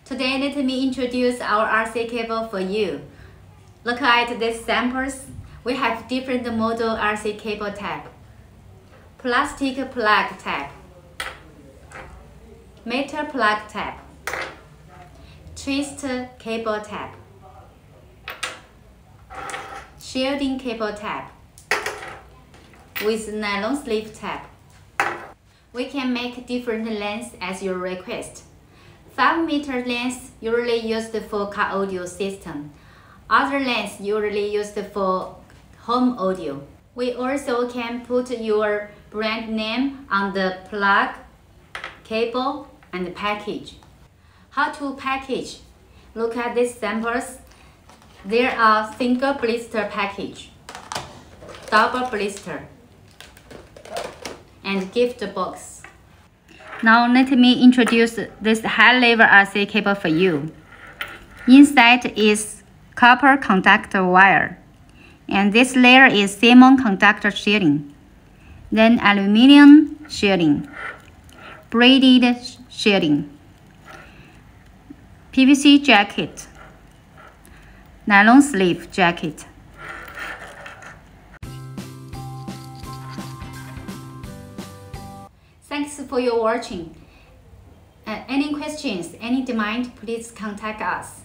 Today, let me introduce our RCA cable for you. Look at these samples. We have different model RCA cable type. Plastic plug type, metal plug type, twist cable type, shielding cable type, with nylon sleeve type. We can make different lengths as your request. 5-meter length usually used for car audio system. Other lengths usually used for home audio. We also can put your brand name on the plug, cable, and package. How to package? Look at these samples. There are single blister package, double blister, and gift box. Now let me introduce this high-level RCA cable for you. Inside is copper conductor wire, and this layer is semiconductor shielding, then aluminum shielding, braided shielding, PVC jacket, nylon sleeve jacket. Thanks for your watching. Any questions, any demand, please contact us.